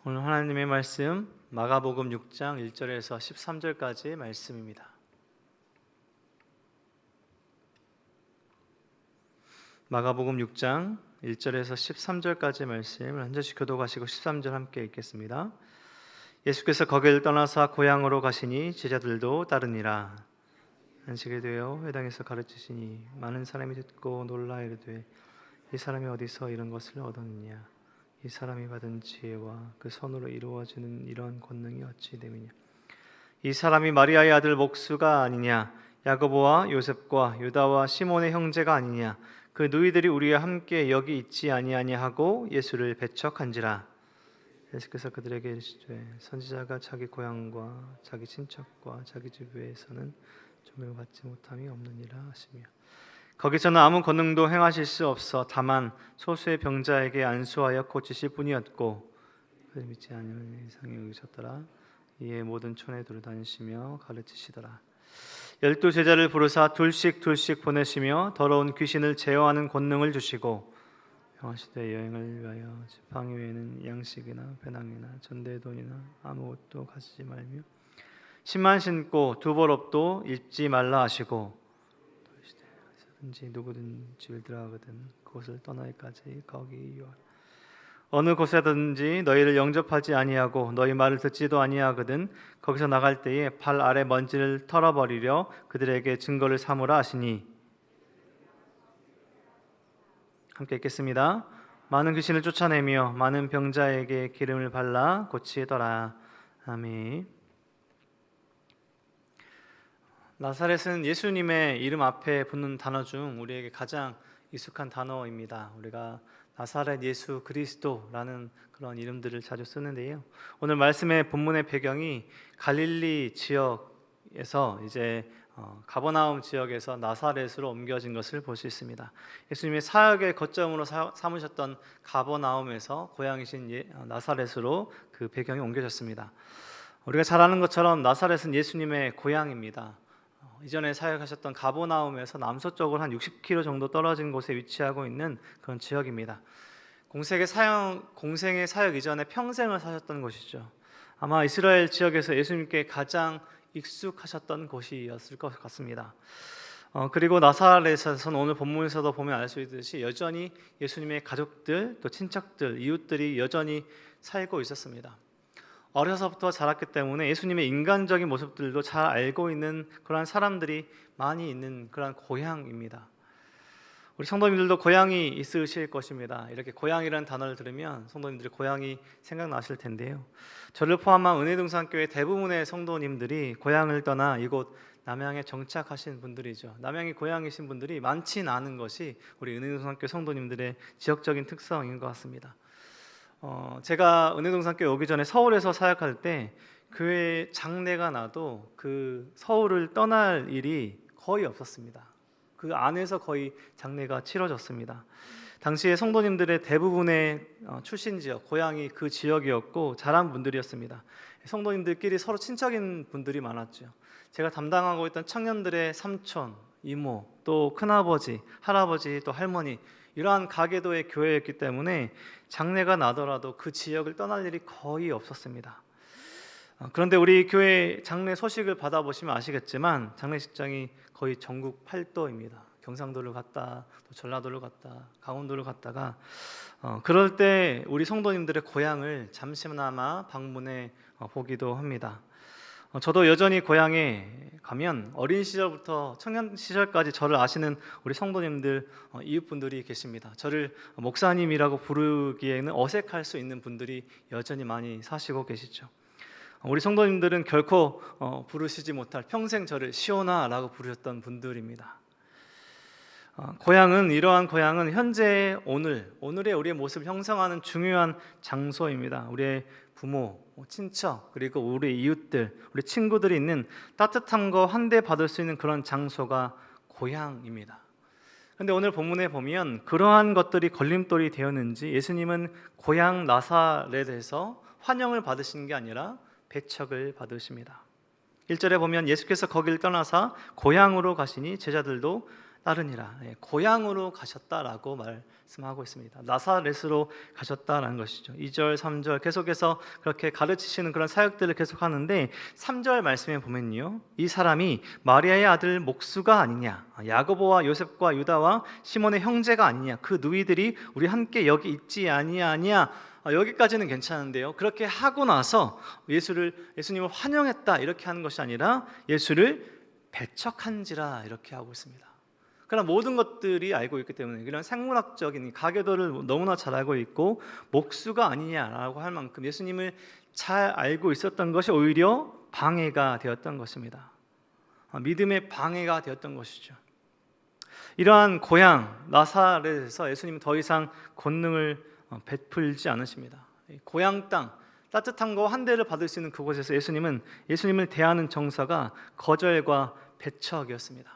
오늘 하나님의 말씀 마가복음 6장 1절에서 13절까지의 말씀입니다. 마가복음 6장 1절에서 13절까지의 말씀을 한 절씩 교독하시고 13절 함께 읽겠습니다. 예수께서 거기를 떠나사 고향으로 가시니 제자들도 따르니라. 안식이 되어 회당에서 가르치시니 많은 사람이 듣고 놀라 이르되 이 사람이 어디서 이런 것을 얻었느냐? 이 사람이 받은 지혜와 그 손으로 이루어지는 이런 권능이 어찌 됨이냐? 이 사람이 마리아의 아들 목수가 아니냐? 야고보와 요셉과 유다와 시몬의 형제가 아니냐? 그 누이들이 우리와 함께 여기 있지 아니하냐 하고 예수를 배척한지라. 예수께서 그들에게 이르시되 선지자가 자기 고향과 자기 친척과 자기 집에서는 존경을 받지 못함이 없느니라 하시며, 거기서는 아무 권능도 행하실 수 없어 다만 소수의 병자에게 안수하여 고치실 뿐이었고 그를 믿지 않으면 이상히 여기셨더라. 이에 모든 촌에 돌아다니시며 가르치시더라. 12 제자를 부르사 둘씩 보내시며 더러운 귀신을 제어하는 권능을 주시고 명하시되 여행을 위하여 지팡이 외에는 양식이나 배낭이나 전대 돈이나 아무것도 가지지 말며 신만 신고 두벌업도 입지 말라 하시고, 든지 누구든 집을 들어가거든 그곳을 떠나기까지 거기 유하라. 어느 곳에든지 너희를 영접하지 아니하고 너희 말을 듣지도 아니하거든 거기서 나갈 때에 발 아래 먼지를 털어버리려 그들에게 증거를 삼으라 하시니. 함께 읽겠습니다. 많은 귀신을 쫓아내며 많은 병자에게 기름을 발라 고치더라. 아멘. 나사렛은 예수님의 이름 앞에 붙는 단어 중 우리에게 가장 익숙한 단어입니다. 우리가 나사렛 예수 그리스도라는 그런 이름들을 자주 쓰는데요. 오늘 말씀의 본문의 배경이 갈릴리 지역에서 이제 가버나움 지역에서 나사렛으로 옮겨진 것을 볼 수 있습니다. 예수님의 사역의 거점으로 삼으셨던 가버나움에서 고향이신 나사렛으로 그 배경이 옮겨졌습니다. 우리가 잘 아는 것처럼 나사렛은 예수님의 고향입니다. 이전에 사역하셨던 가버나움에서 남서쪽으로 한 60km 정도 떨어진 곳에 위치하고 있는 그런 지역입니다. 공생의 사역 이전에 평생을 사셨던 곳이죠. 아마 이스라엘 지역에서 예수님께 가장 익숙하셨던 곳이었을 것 같습니다. 그리고 나사렛에서는 오늘 본문에서도 보면 알 수 있듯이 여전히 예수님의 가족들, 또 친척들, 이웃들이 여전히 살고 있었습니다. 어려서부터 자랐기 때문에 예수님의 인간적인 모습들도 잘 알고 있는 그러한 사람들이 많이 있는 그러한 고향입니다. 우리 성도님들도 고향이 있으실 것입니다. 이렇게 고향이라는 단어를 들으면 성도님들이 고향이 생각나실 텐데요. 저를 포함한 은혜동산교회 대부분의 성도님들이 고향을 떠나 이곳 남양에 정착하신 분들이죠. 남양이 고향이신 분들이 많진 않은 것이 우리 은혜동산교회 성도님들의 지역적인 특성인 것 같습니다. 제가 은혜동산교회 오기 전에 서울에서 사역할 때 교회 장례가 나도 그 서울을 떠날 일이 거의 없었습니다. 그 안에서 거의 장례가 치러졌습니다. 당시에 성도님들의 대부분의 출신 지역, 고향이 그 지역이었고 자란 분들이었습니다. 성도님들끼리 서로 친척인 분들이 많았죠. 제가 담당하고 있던 청년들의 삼촌, 이모, 또 큰아버지, 할아버지, 또 할머니, 이러한 가계도의 교회였기 때문에 장례가 나더라도 그 지역을 떠날 일이 거의 없었습니다. 그런데 우리 교회 장례 소식을 받아보시면 아시겠지만 장례식장이 거의 전국 팔도입니다. 경상도를 갔다, 또 전라도를 갔다, 강원도를 갔다가 그럴 때 우리 성도님들의 고향을 잠시나마 방문해 보기도 합니다. 저도 여전히 고향에 가면 어린 시절부터 청년 시절까지 저를 아시는 우리 성도님들, 이웃분들이 계십니다. 저를 목사님이라고 부르기에는 어색할 수 있는 분들이 여전히 많이 사시고 계시죠. 우리 성도님들은 결코 부르시지 못할 평생 저를 시온아라고 부르셨던 분들입니다. 이러한 고향은 현재 오늘의 우리의 모습을 형성하는 중요한 장소입니다. 우리의 부모, 친척, 그리고 우리 이웃들, 우리 친구들이 있는 따뜻함과 환대 받을 수 있는 그런 장소가 고향입니다. 그런데 오늘 본문에 보면 그러한 것들이 걸림돌이 되었는지 예수님은 고향 나사렛에서 환영을 받으신 게 아니라 배척을 받으십니다. 1절에 보면 예수께서 거기를 떠나사 고향으로 가시니 제자들도 따르니라. 고향으로 가셨다라고 말씀하고 있습니다. 나사렛으로 가셨다라는 것이죠. 2절, 3절 계속해서 그렇게 가르치시는 그런 사역들을 계속하는데 3절 말씀에 보면요, 이 사람이 마리아의 아들 목수가 아니냐, 야고보와 요셉과 유다와 시몬의 형제가 아니냐, 그 누이들이 우리 함께 여기 있지 아니하냐. 여기까지는 괜찮은데요, 그렇게 하고 나서 예수님을 환영했다 이렇게 하는 것이 아니라 예수를 배척한지라 이렇게 하고 있습니다. 그러나 모든 것들이 알고 있기 때문에 이런 생물학적인 가계도를 너무나 잘 알고 있고 목수가 아니냐라고 할 만큼 예수님을 잘 알고 있었던 것이 오히려 방해가 되었던 것입니다. 믿음의 방해가 되었던 것이죠. 이러한 고향 나사렛에서 예수님은 더 이상 권능을 베풀지 않으십니다. 고향 땅 따뜻함과 환대를 받을 수 있는 그곳에서 예수님을 대하는 정서가 거절과 배척이었습니다.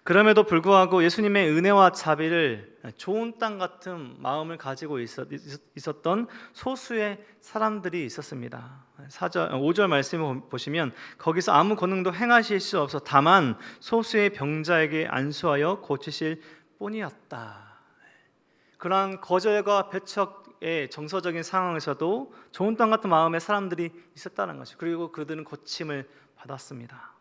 그럼에도 불구하고 예수님의 은혜와 자비를 좋은 땅 같은 마음을 가지고 있었던 소수의 사람들이 있었습니다. 5절 말씀을 보시면 거기서 아무 권능도 행하실 수 없어 다만 소수의 병자에게 안수하여 고치실 뿐이었다. 그러한 거절과 배척의 정서적인 상황에서도 좋은 땅 같은 마음의 사람들이 있었다는 것이죠. 그리고 그들은 고침을 받았습니다.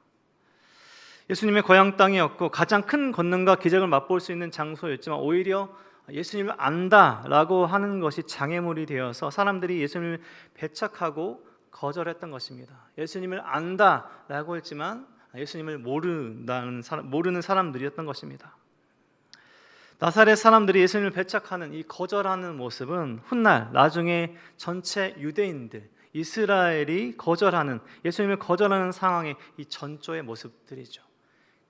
예수님의 고향 땅이었고 가장 큰 권능과 기적을 맛볼 수 있는 장소였지만 오히려 예수님을 안다라고 하는 것이 장애물이 되어서 사람들이 예수님을 배척하고 거절했던 것입니다. 예수님을 안다라고 했지만 예수님을 모르는 사람들이었던 것입니다. 나사렛 사람들이 예수님을 배척하는 이 거절하는 모습은 훗날 나중에 전체 유대인들 이스라엘이 거절하는 예수님을 거절하는 상황의 이 전조의 모습들이죠.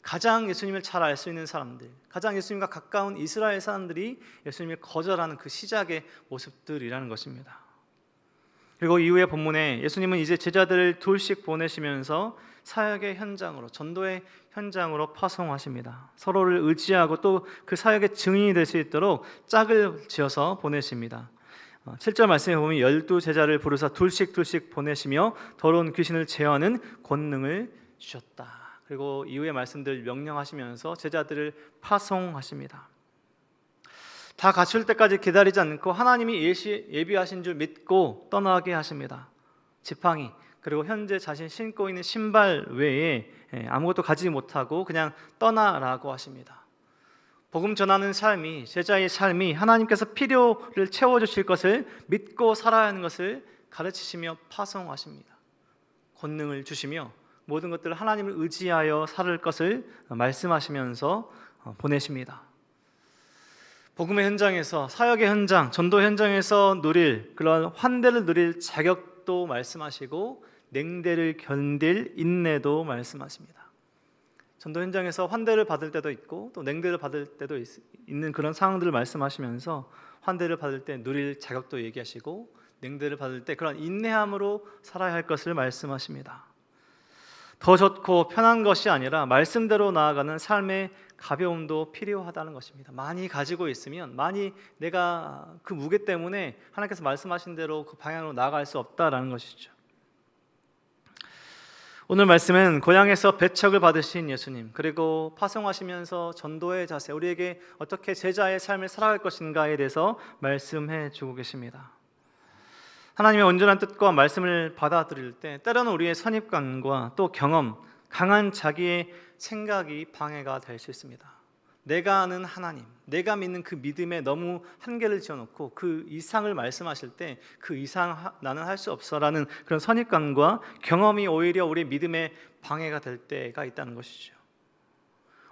가장 예수님을 잘 알 수 있는 사람들, 가장 예수님과 가까운 이스라엘 사람들이 예수님을 거절하는 그 시작의 모습들이라는 것입니다. 그리고 이후의 본문에 예수님은 이제 제자들을 둘씩 보내시면서 사역의 현장으로, 전도의 현장으로 파송하십니다. 서로를 의지하고 또 그 사역의 증인이 될 수 있도록 짝을 지어서 보내십니다. 7절 말씀에 보면 12제자를 부르사 둘씩 보내시며 더러운 귀신을 제어하는 권능을 주셨다. 그리고 이후의 말씀들 명령하시면서 제자들을 파송하십니다. 다 갖출 때까지 기다리지 않고 하나님이 예비하신 줄 믿고 떠나게 하십니다. 지팡이 그리고 현재 자신 신고 있는 신발 외에 아무것도 가지지 못하고 그냥 떠나라고 하십니다. 복음 전하는 삶이, 제자의 삶이 하나님께서 필요를 채워주실 것을 믿고 살아야 하는 것을 가르치시며 파송하십니다. 권능을 주시며 모든 것들을 하나님을 의지하여 살 것을 말씀하시면서 보내십니다. 복음의 현장에서, 사역의 현장, 전도 현장에서 누릴 그런 환대를 누릴 자격도 말씀하시고 냉대를 견딜 인내도 말씀하십니다. 전도 현장에서 환대를 받을 때도 있고 또 냉대를 받을 때도 있는 그런 상황들을 말씀하시면서 환대를 받을 때 누릴 자격도 얘기하시고 냉대를 받을 때 그런 인내함으로 살아야 할 것을 말씀하십니다. 더 좋고 편한 것이 아니라 말씀대로 나아가는 삶의 가벼움도 필요하다는 것입니다. 많이 가지고 있으면 내가 그 무게 때문에 하나님께서 말씀하신 대로 그 방향으로 나아갈 수 없다라는 것이죠. 오늘 말씀은 고향에서 배척을 받으신 예수님, 그리고 파송하시면서 전도의 자세, 우리에게 어떻게 제자의 삶을 살아갈 것인가에 대해서 말씀해 주고 계십니다. 하나님의 온전한 뜻과 말씀을 받아들일 때 때로는 우리의 선입관과 또 경험, 강한 자기의 생각이 방해가 될 수 있습니다. 내가 아는 하나님, 내가 믿는 그 믿음에 너무 한계를 지어놓고 그 이상을 말씀하실 때 그 이상 나는 할 수 없어라는 그런 선입관과 경험이 오히려 우리의 믿음에 방해가 될 때가 있다는 것이죠.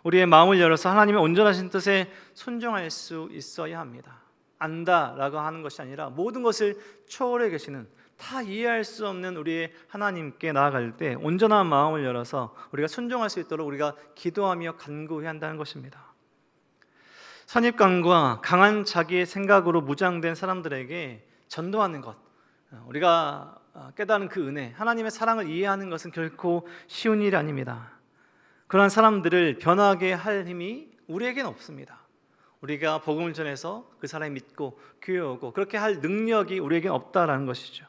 우리의 마음을 열어서 하나님의 온전하신 뜻에 순종할 수 있어야 합니다. 안다라고 하는 것이 아니라 모든 것을 초월해 계시는, 다 이해할 수 없는 우리의 하나님께 나아갈 때 온전한 마음을 열어서 우리가 순종할 수 있도록 우리가 기도하며 간구해야 한다는 것입니다. 선입관과 강한 자기의 생각으로 무장된 사람들에게 전도하는 것, 우리가 깨달은 그 은혜, 하나님의 사랑을 이해하는 것은 결코 쉬운 일이 아닙니다. 그러한 사람들을 변하게 할 힘이 우리에게는 없습니다. 우리가 복음을 전해서 그 사람이 믿고 교회 오고 그렇게 할 능력이 우리에게는 없다라는 것이죠.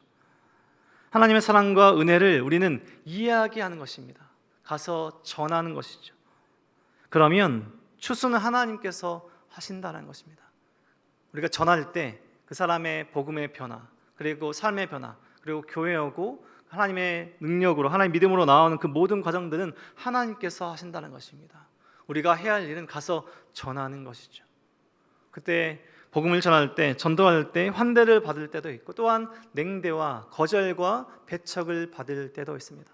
하나님의 사랑과 은혜를 우리는 이야기하는 것입니다. 가서 전하는 것이죠. 그러면 추수는 하나님께서 하신다는 것입니다. 우리가 전할 때 그 사람의 복음의 변화, 그리고 삶의 변화, 그리고 교회하고 하나님의 능력으로, 하나님의 믿음으로 나오는 그 모든 과정들은 하나님께서 하신다는 것입니다. 우리가 해야 할 일은 가서 전하는 것이죠. 그때 복음을 전할 때, 전도할 때 환대를 받을 때도 있고, 또한 냉대와 거절과 배척을 받을 때도 있습니다.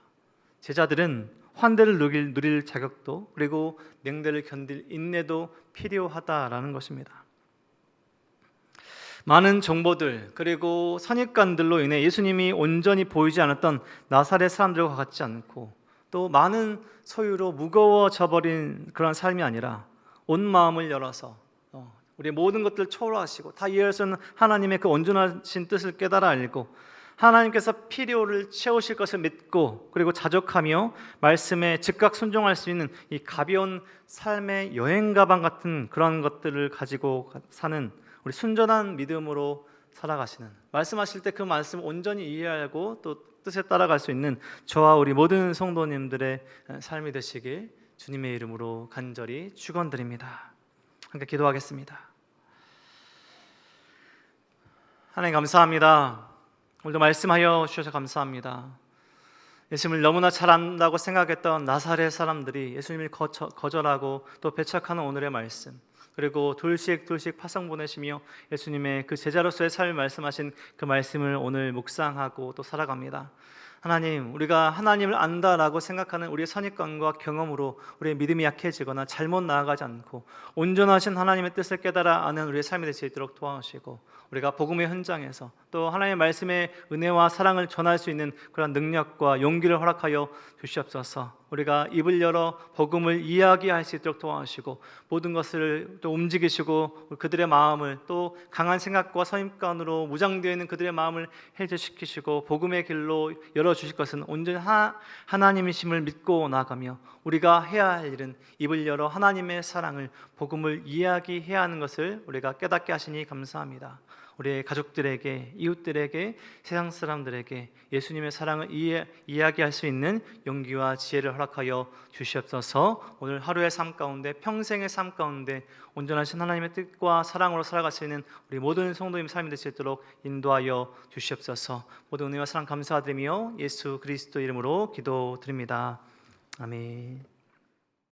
제자들은 환대를 누릴 자격도, 그리고 냉대를 견딜 인내도 필요하다라는 것입니다. 많은 정보들, 그리고 선입관들로 인해 예수님이 온전히 보이지 않았던 나사렛 사람들과 같지 않고, 또 많은 소유로 무거워져 버린 그런 삶이 아니라 온 마음을 열어서 우리의 모든 것들을 초월하시고 다 이해할 수 있는 하나님의 그 온전하신 뜻을 깨달아 알고, 하나님께서 필요를 채우실 것을 믿고, 그리고 자족하며 말씀에 즉각 순종할 수 있는 이 가벼운 삶의 여행 가방 같은 그런 것들을 가지고 사는 우리 순전한 믿음으로 살아가시는, 말씀하실 때 그 말씀 온전히 이해하고 또 뜻에 따라갈 수 있는 저와 우리 모든 성도님들의 삶이 되시길 주님의 이름으로 간절히 축원드립니다. 함께 기도하겠습니다. 하나님 감사합니다. 오늘도 말씀하여 주셔서 감사합니다. 예수님을 너무나 잘 안다고 생각했던 나사렛 사람들이 예수님을 거절하고 또 배척하는 오늘의 말씀, 그리고 둘씩 파송 보내시며 예수님의 그 제자로서의 삶을 말씀하신 그 말씀을 오늘 묵상하고 또 살아갑니다. 하나님, 우리가 하나님을 안다라고 생각하는 우리의 선입관과 경험으로 우리의 믿음이 약해지거나 잘못 나아가지 않고 온전하신 하나님의 뜻을 깨달아 아는 우리의 삶이 될 수 있도록 도와주시고, 우리가 복음의 현장에서 또 하나님의 말씀의 은혜와 사랑을 전할 수 있는 그런 능력과 용기를 허락하여 주시옵소서. 우리가 입을 열어 복음을 이야기할 수 있도록 도와주시고, 모든 것을 또 움직이시고 그들의 마음을 또 강한 생각과 선입관으로 무장되어 있는 그들의 마음을 해제시키시고 복음의 길로 열어주실 것은 온전히 하나님이심을 믿고 나아가며, 우리가 해야 할 일은 입을 열어 하나님의 사랑을, 복음을 이야기해야 하는 것을 우리가 깨닫게 하시니 감사합니다. 우리의 가족들에게, 이웃들에게, 세상 사람들에게 예수님의 사랑을 이야기할 수 있는 용기와 지혜를 허락하여 주시옵소서. 오늘 하루의 삶 가운데, 평생의 삶 가운데 온전하신 하나님의 뜻과 사랑으로 살아갈 수 있는 우리 모든 성도님 삶이 될 수 있도록 인도하여 주시옵소서. 모든 은혜와 사랑 감사드리며 예수 그리스도 이름으로 기도드립니다. 아멘.